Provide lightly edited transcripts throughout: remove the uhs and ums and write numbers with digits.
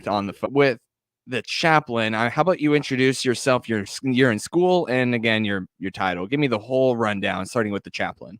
on the phone with the chaplain. How about you introduce yourself, you're in school, and again, your title. Give me the whole rundown, starting with the chaplain.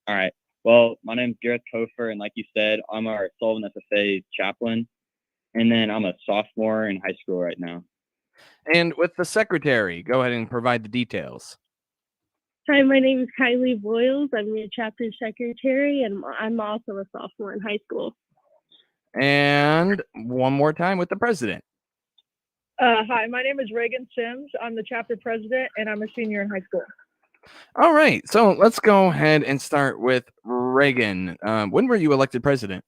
All right. Well, my name's Gareth Kofer, and like you said, I'm our Sullivan FFA chaplain, and then I'm a sophomore in high school right now. And with the secretary, go ahead and provide the details. Hi, my name is Kylie Boyles. I'm your chapter secretary, and I'm also a sophomore in high school. And one more time with the president. Hi, my name is Reagan Sims. I'm the chapter president, and I'm a senior in high school. All right, so let's go ahead and start with Reagan. When were you elected president?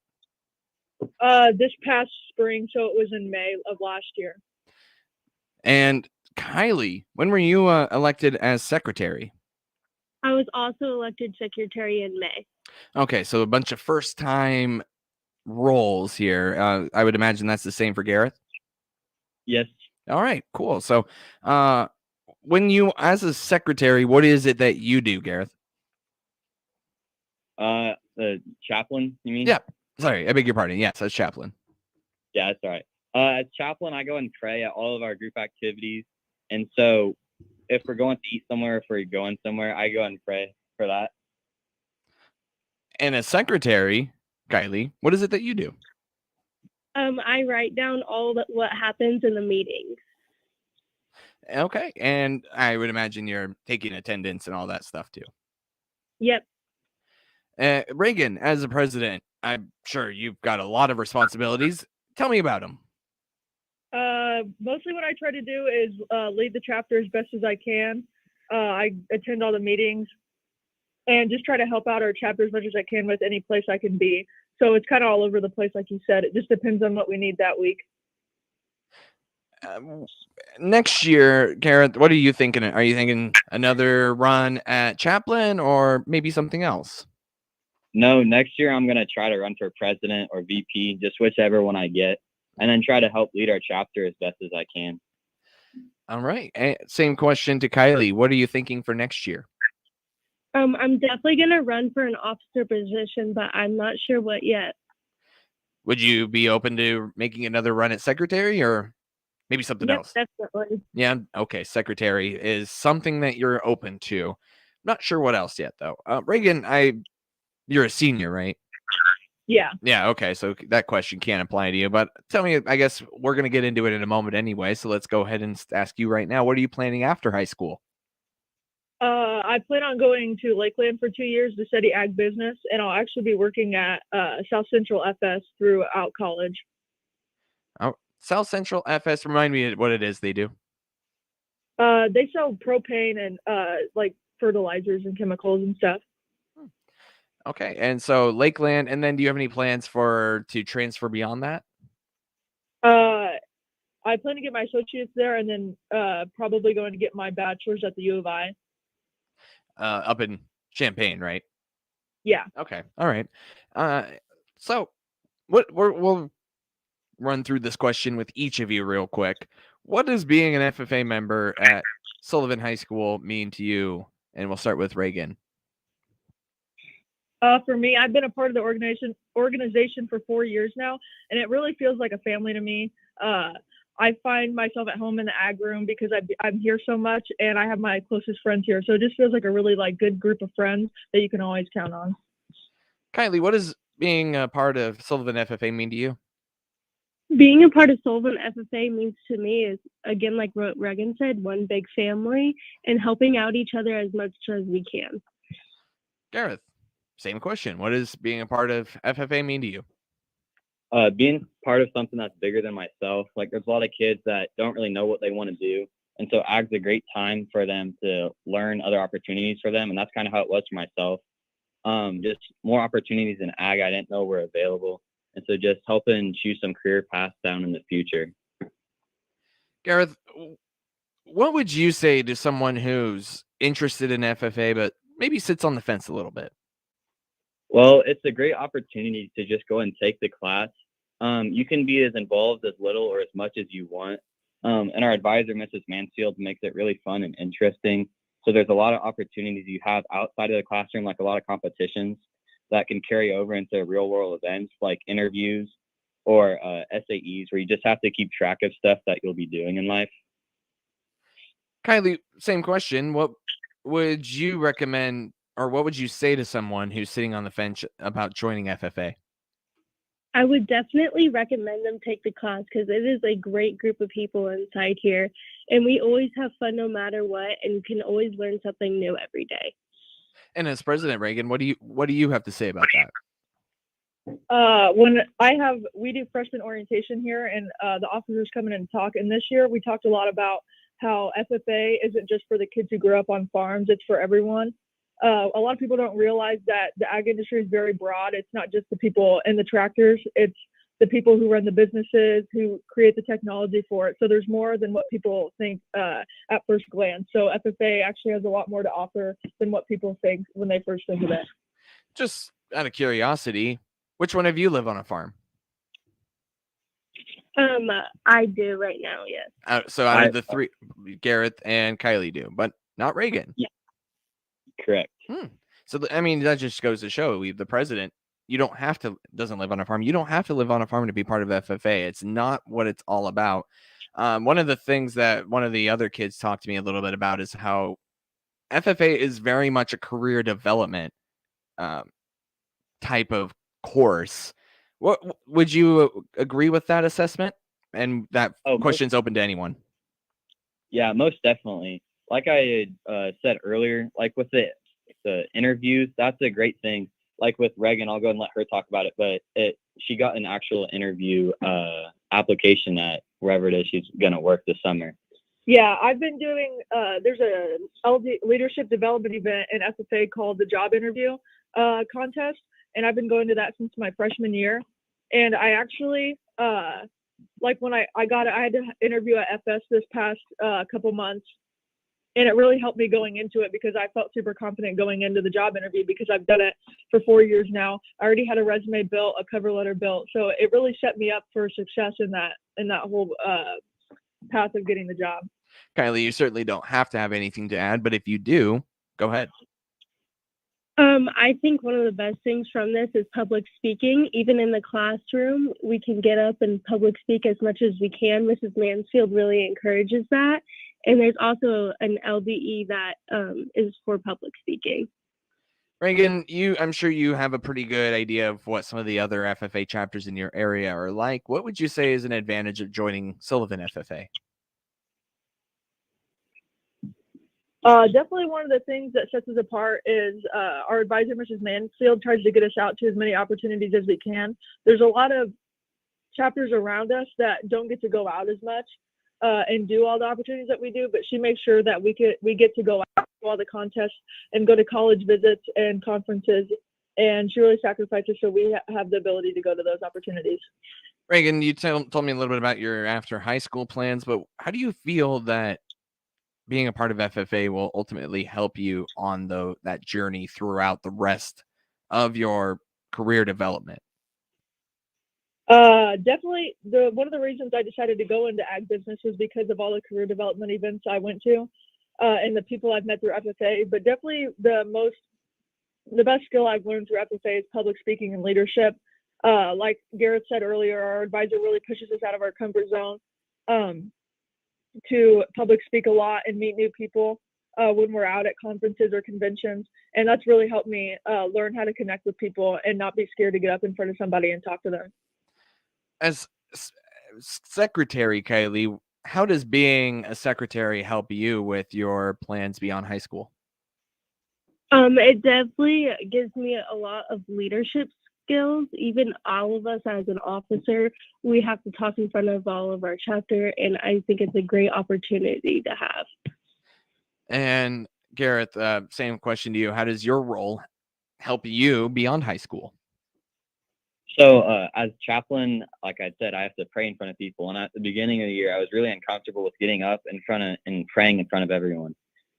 This past spring, so it was in May of last year. And Kylie, when were you elected as secretary? I was also elected secretary in May. Okay, so a bunch of first-time roles here. I would imagine that's the same for Gareth? Yes. All right, cool. So when you, as a secretary, what is it that you do, Gareth? The chaplain, you mean? Yeah. Sorry, I beg your pardon. Yes, as chaplain. Yeah, that's all right. As chaplain, I go and pray at all of our group activities. And so if we're going to eat somewhere, if we're going somewhere, I go and pray for that. And as secretary, Kylie, what is it that you do? I write down what happens in the meetings. Okay, and I would imagine you're taking attendance and all that stuff too. Yep. Reagan, as a president, I'm sure you've got a lot of responsibilities. Tell me about them. Mostly what I try to do is lead the chapter as best as I can. I attend all the meetings and just try to help out our chapter as much as I can with any place I can be. So it's kind of all over the place, like you said. It just depends on what we need that week. Next year, Gareth, what are you thinking? Are you thinking another run at chaplain or maybe something else? No, next year I'm going to try to run for president or VP, just whichever one I get, and then try to help lead our chapter as best as I can. All right. Same question to Kylie. What are you thinking for next year? I'm definitely going to run for an officer position, but I'm not sure what yet. Would you be open to making another run at secretary or maybe something else? Definitely. Yeah. Okay. Secretary is something that you're open to. Not sure what else yet, though. Reagan, you're a senior, right? Yeah. Yeah. Okay. So that question can't apply to you, but tell me, I guess we're going to get into it in a moment anyway. So let's go ahead and ask you right now, what are you planning after high school? I plan on going to Lakeland for 2 years to study ag business, and I'll actually be working at South Central FS throughout college. Oh, South Central FS, remind me what it is they do. They sell propane and like fertilizers and chemicals and stuff. Okay, and so Lakeland, and then do you have any plans to transfer beyond that? I plan to get my associates there, and then probably going to get my bachelor's at the U of I. Up in Champaign, right? Yeah. Okay. All right. So we'll run through this question with each of you real quick. What does being an FFA member at Sullivan High School mean to you? And we'll start with Reagan. For me, I've been a part of the organization for 4 years now, and it really feels like a family to me. I find myself at home in the ag room because I'm here so much, and I have my closest friends here. So it just feels like a really good group of friends that you can always count on. Kylie, what does being a part of Sullivan FFA mean to you? Being a part of Sullivan FFA means to me is, again, like what Reagan said, one big family and helping out each other as much as we can. Gareth, same question. What does being a part of FFA mean to you? Being part of something that's bigger than myself. Like there's a lot of kids that don't really know what they want to do. And so ag's a great time for them to learn other opportunities for them. And that's kind of how it was for myself. Just more opportunities in ag I didn't know were available. And so just helping choose some career paths down in the future. Gareth, what would you say to someone who's interested in FFA, but maybe sits on the fence a little bit? Well, it's a great opportunity to just go and take the class. You can be as involved as little or as much as you want. And our advisor, Mrs. Mansfield, makes it really fun and interesting. So there's a lot of opportunities you have outside of the classroom, like a lot of competitions that can carry over into real world events like interviews or SAEs, where you just have to keep track of stuff that you'll be doing in life. Kylie, same question. What would you recommend, or what would you say to someone who's sitting on the fence about joining FFA? I would definitely recommend them take the class because it is a great group of people inside here, and we always have fun no matter what, and you can always learn something new every day. And as President Reagan, what do you have to say about that? We do freshman orientation here, and the officers come in and talk. And this year we talked a lot about how FFA isn't just for the kids who grew up on farms; it's for everyone. A lot of people don't realize that the ag industry is very broad. It's not just the people in the tractors; it's the people who run the businesses, who create the technology for it. So there's more than what people think at first glance. So FFA actually has a lot more to offer than what people think when they first think of it. Just out of curiosity, which one of you live on a farm? I do right now, yes. So out of the three, Garrett and Kylie do, but not Reagan. Yeah. Correct. So I mean, that just goes to show the president. Doesn't live on a farm. You don't have to live on a farm to be part of FFA. It's not what it's all about. One of the things that one of the other kids talked to me a little bit about is how FFA is very much a career development type of course. What would you agree with that assessment? And that question's open to anyone. Yeah, most definitely. Like I said earlier, like with the interviews, that's a great thing. Like with Reagan, I'll go and let her talk about it, but she got an actual interview application at wherever it is she's going to work this summer. Yeah, I've been doing, there's a LD leadership development event in FFA called the Job Interview Contest, and I've been going to that since my freshman year. And I actually, like when I had to interview at FS this past couple months, and it really helped me going into it because I felt super confident going into the job interview because I've done it for 4 years now. I already had a resume built, a cover letter built, so it really set me up for success in that whole path of getting the job. Kylie, you certainly don't have to have anything to add, but if you do, go ahead. I think one of the best things from this is public speaking. Even in the classroom, we can get up and public speak as much as we can. Mrs. Mansfield really encourages that. And there's also an LDE that is for public speaking. Reagan, I'm sure you have a pretty good idea of what some of the other FFA chapters in your area are like. What would you say is an advantage of joining Sullivan FFA? Definitely one of the things that sets us apart is our advisor, Mrs. Mansfield, tries to get us out to as many opportunities as we can. There's a lot of chapters around us that don't get to go out as much and do all the opportunities that we do, but she makes sure that we get to go out to all the contests and go to college visits and conferences, and she really sacrifices so we have the ability to go to those opportunities. Reagan, you told me a little bit about your after high school plans, but how do you feel that being a part of FFA will ultimately help you on that journey throughout the rest of your career development? Definitely one of the reasons I decided to go into ag business was because of all the career development events I went to and the people I've met through FFA. But definitely the best skill I've learned through FFA is public speaking and leadership. Like Garrett said earlier, our advisor really pushes us out of our comfort zone to public speak a lot and meet new people when we're out at conferences or conventions. And that's really helped me learn how to connect with people and not be scared to get up in front of somebody and talk to them. As secretary, Kylie, how does being a secretary help you with your plans beyond high school? It definitely gives me a lot of leadership skills. Even all of us as an officer, we have to talk in front of all of our chapter, and I think it's a great opportunity to have. And Garrett, same question to you. How does your role help you beyond high school? So as chaplain, like I said, I have to pray in front of people. And at the beginning of the year, I was really uncomfortable with getting up in front of and praying in front of everyone.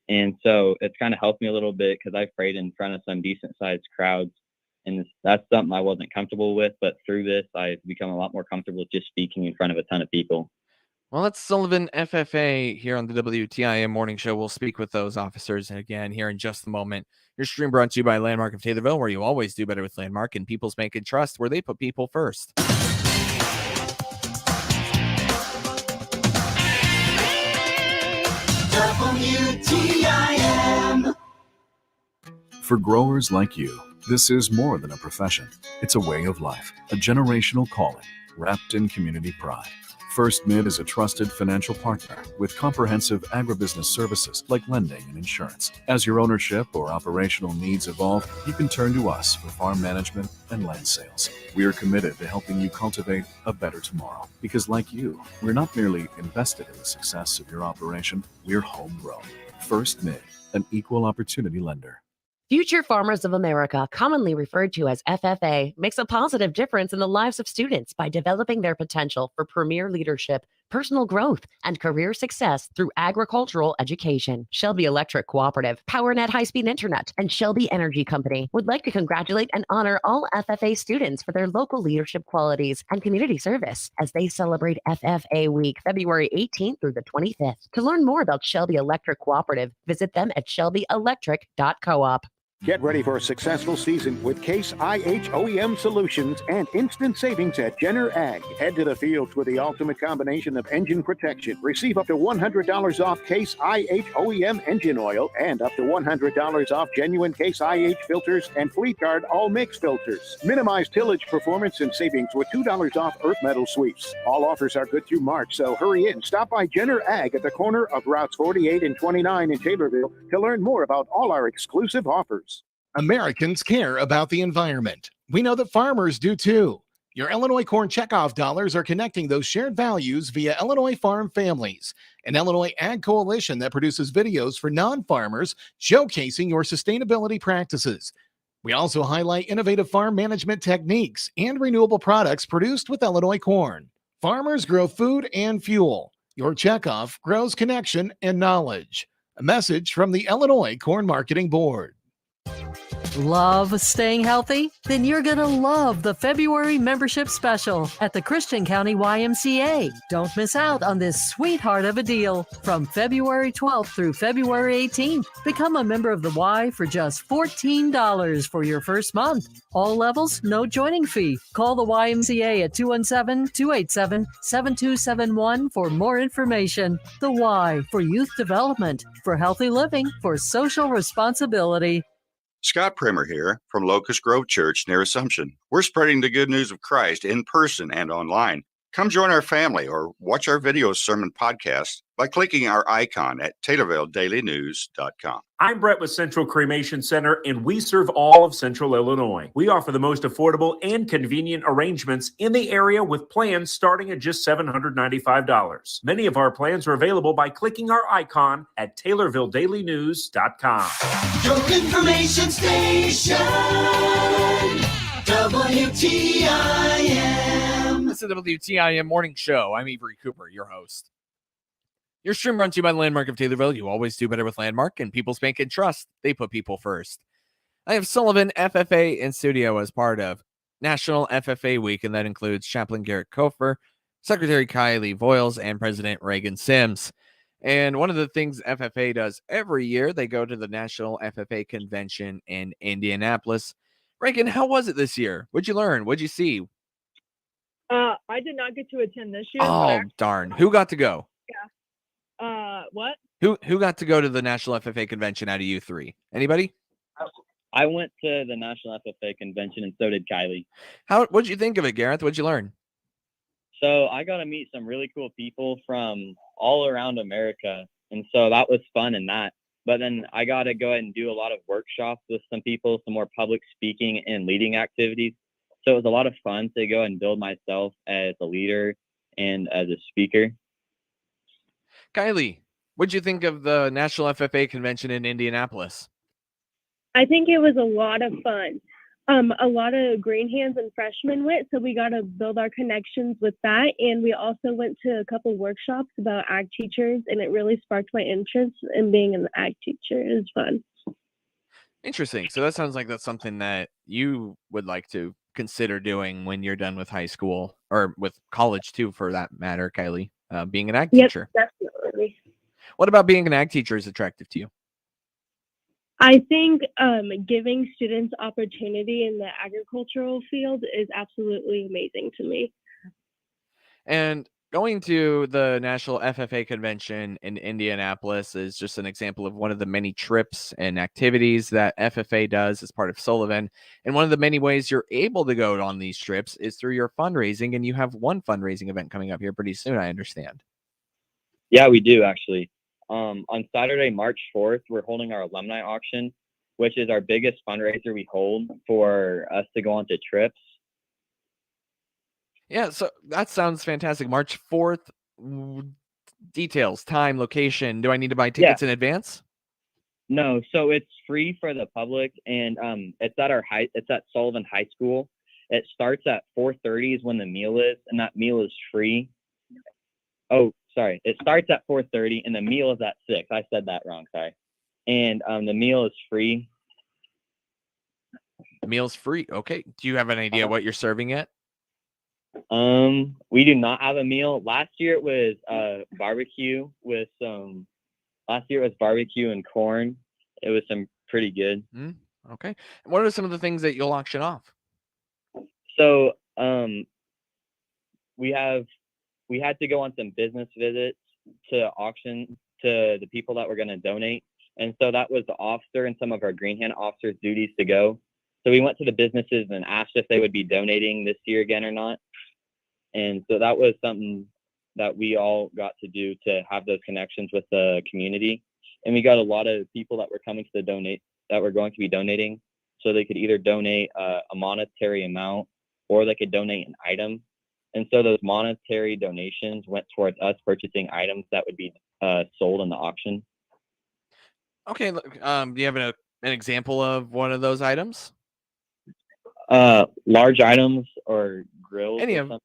And so it's kind of helped me a little bit because I've prayed in front of some decent sized crowds. And that's something I wasn't comfortable with. But through this, I've become a lot more comfortable just speaking in front of a ton of people. Well, that's Sullivan FFA here on the WTIM Morning Show. We'll speak with those officers again here in just a moment. Your stream brought to you by Landmark of Taylorville, where you always do better with Landmark and People's Bank and Trust, where they put people first. WTIM. For growers like you, this is more than a profession. It's a way of life, a generational calling, wrapped in community pride. First Mid is a trusted financial partner with comprehensive agribusiness services like lending and insurance. As your ownership or operational needs evolve, you can turn to us for farm management and land sales. We are committed to helping you cultivate a better tomorrow because, like you, we're not merely invested in the success of your operation, we're homegrown. First Mid, an equal opportunity lender. Future Farmers of America, commonly referred to as FFA, makes a positive difference in the lives of students by developing their potential for premier leadership, personal growth, and career success through agricultural education. Shelby Electric Cooperative, PowerNet High-Speed Internet, and Shelby Energy Company would like to congratulate and honor all FFA students for their local leadership qualities and community service as they celebrate FFA Week, February 18th through the 25th. To learn more about Shelby Electric Cooperative, visit them at shelbyelectric.coop. Get ready for a successful season with Case IH OEM solutions and instant savings at Jenner Ag. Head to the fields with the ultimate combination of engine protection. Receive up to $100 off Case IH OEM engine oil and up to $100 off genuine Case IH filters and Fleet Guard all mix filters. Minimize tillage performance and savings with $2 off earth metal sweeps. All offers are good through March, so hurry in. Stop by Jenner Ag at the corner of routes 48 and 29 in Taylorville to learn more about all our exclusive offers. Americans care about the environment. We know that farmers do too. Your Illinois Corn Checkoff dollars are connecting those shared values via Illinois Farm Families, an Illinois ag coalition that produces videos for non-farmers showcasing your sustainability practices. We also highlight innovative farm management techniques and renewable products produced with Illinois corn. Farmers grow food and fuel. Your checkoff grows connection and knowledge. A message from the Illinois Corn Marketing Board. Love staying healthy? Then you're going to love the February membership special at the Christian County YMCA. Don't miss out on this sweetheart of a deal. From February 12th through February 18th, become a member of the Y for just $14 for your first month. All levels, no joining fee. Call the YMCA at 217-287-7271 for more information. The Y for youth development, for healthy living, for social responsibility. Scott Primer here from Locust Grove Church near Assumption. We're spreading the good news of Christ in person and online. Come join our family or watch our video sermon podcast by clicking our icon at TaylorvilleDailyNews.com. I'm Brett with Central Cremation Center, and we serve all of Central Illinois. We offer the most affordable and convenient arrangements in the area with plans starting at just $795. Many of our plans are available by clicking our icon at TaylorvilleDailyNews.com. Your information station, WTIM. It's the WTIM Morning Show. I'm Avery Cooper, your host. Your stream brought to you by the Landmark of Taylorville. You always do better with Landmark, and People's Bank and Trust. They put people first. I have Sullivan FFA in studio as part of National FFA Week, and that includes Chaplain Garrett Kofer, Secretary Kylie Voiles, and President Reagan Sims. And one of the things FFA does every year, they go to the National FFA Convention in Indianapolis. Reagan, how was it this year? What'd you learn? What'd you see? I did not get to attend this year. Oh, darn. Who got to go? Yeah. What? Who got to go to the National FFA Convention out of you three? Anybody? I went to the National FFA Convention, and so did Kylie. What'd you think of it, Gareth? What'd you learn? So I got to meet some really cool people from all around America, and so that was fun in that. But then I got to go ahead and do a lot of workshops with some people, some more public speaking and leading activities. So it was a lot of fun to go and build myself as a leader and as a speaker. Kylie, what'd you think of the National FFA Convention in Indianapolis? I think it was a lot of fun. A lot of green hands and freshmen went, so we got to build our connections with that. And we also went to a couple workshops about ag teachers, and it really sparked my interest in being an ag teacher. It was fun. Interesting. So that sounds like that's something that you would like to consider doing when you're done with high school, or with college too, for that matter, Kylie, being an ag teacher. Yep, definitely. What about being an ag teacher is attractive to you? I think giving students opportunity in the agricultural field is absolutely amazing to me. And going to the National FFA convention in Indianapolis is just an example of one of the many trips and activities that FFA does as part of Sullivan. And one of the many ways you're able to go on these trips is through your fundraising. And you have one fundraising event coming up here pretty soon, I understand. Yeah, we do actually. On Saturday, March 4th, we're holding our alumni auction, which is our biggest fundraiser we hold for us to go on to trips. Yeah, so that sounds fantastic. March 4th, details, time, location. Do I need to buy tickets in advance? No, so it's free for the public, and it's at Sullivan High School. It starts at 4:30 is when the meal is, and that meal is free. Oh, sorry. It starts at 4:30 and the meal is at 6. I said that wrong, sorry. And the meal is free. The meal's free. Okay. Do you have an idea what you're serving yet? We do not have a meal. Last year it was barbecue with some barbecue and corn. It was some pretty good. Okay. And what are some of the things that you'll auction off? So we had to go on some business visits to auction to the people that were going to donate. And so that was the officer and some of our Green Hand officers' duties to go. So we went to the businesses and asked if they would be donating this year again or not. And so that was something that we all got to do to have those connections with the community. And we got a lot of people that were coming to that were going to be donating. So they could either donate a monetary amount or they could donate an item. And so those monetary donations went towards us purchasing items that would be sold in the auction. Okay. Look, do you have an example of one of those items? Large items or grills. Any of them.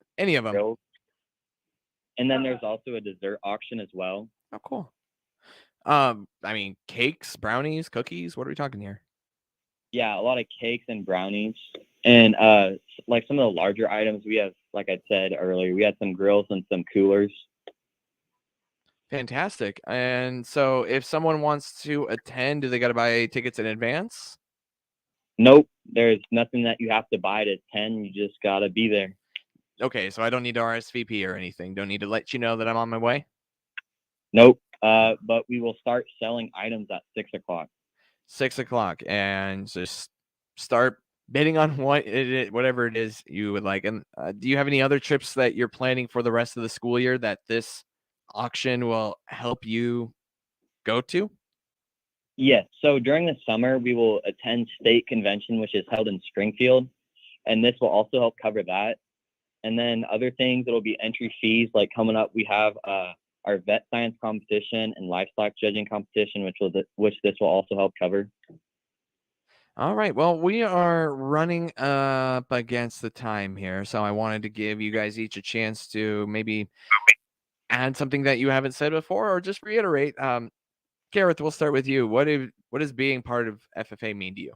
Grills. And then there's also a dessert auction as well. Oh, cool. I mean, cakes, brownies, cookies. What are we talking here? Yeah, a lot of cakes and brownies. And like some of the larger items we have, like I said earlier, we had some grills and some coolers. Fantastic. And so if someone wants to attend, do they got to buy tickets in advance? Nope. There's nothing that you have to buy to attend. You just got to be there. Okay, so I don't need to RSVP or anything. Don't need to let you know that I'm on my way? Nope. But we will start selling items at 6 o'clock. 6 o'clock, and just start bidding on whatever it is you would like. And do you have any other trips that you're planning for the rest of the school year that this auction will help you go to? Yes. So during the summer, we will attend state convention, which is held in Springfield. And this will also help cover that. And then other things, it'll be entry fees. Like coming up, we have our vet science competition and livestock judging competition, which this will also help cover. All right. Well, we are running up against the time here, so I wanted to give you guys each a chance to maybe add something that you haven't said before, or just reiterate. Gareth, we'll start with you. What does being part of FFA mean to you?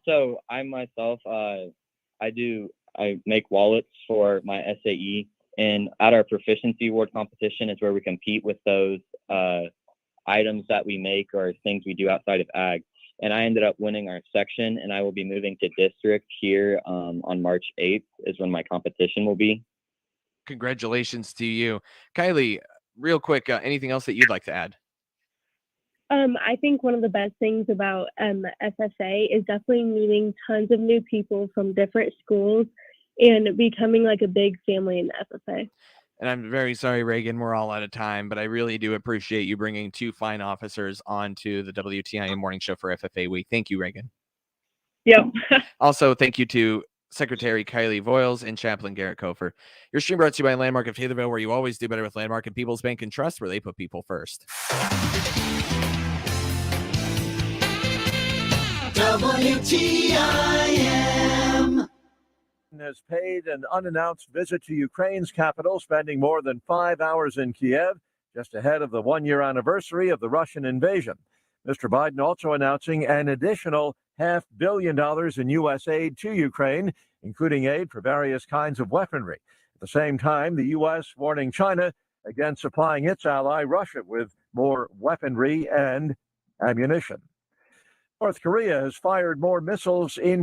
So I myself, I make wallets for my SAE, and at our proficiency award competition is where we compete with those items that we make or things we do outside of ag. And I ended up winning our section, and I will be moving to district here on March 8th is when my competition will be. Congratulations to you. Kylie, real quick, anything else that you'd like to add? I think one of the best things about FFA is definitely meeting tons of new people from different schools and becoming like a big family in the FFA. And I'm very sorry, Reagan, we're all out of time, but I really do appreciate you bringing two fine officers onto the WTIM morning show for FFA Week. Thank you, Reagan. Yep. Also, thank you to Secretary Kylie Voiles and Chaplain Garrett Kofer. Your stream brought to you by Landmark of Taylorville, where you always do better with Landmark and People's Bank and Trust, where they put people first. WTIM has paid an unannounced visit to Ukraine's capital, spending more than 5 hours in Kiev, just ahead of the one-year anniversary of the Russian invasion. Mr. Biden also announcing an additional $500 million in U.S. aid to Ukraine, including aid for various kinds of weaponry. At the same time, the U.S. warning China against supplying its ally, Russia, with more weaponry and ammunition. North Korea has fired more missiles in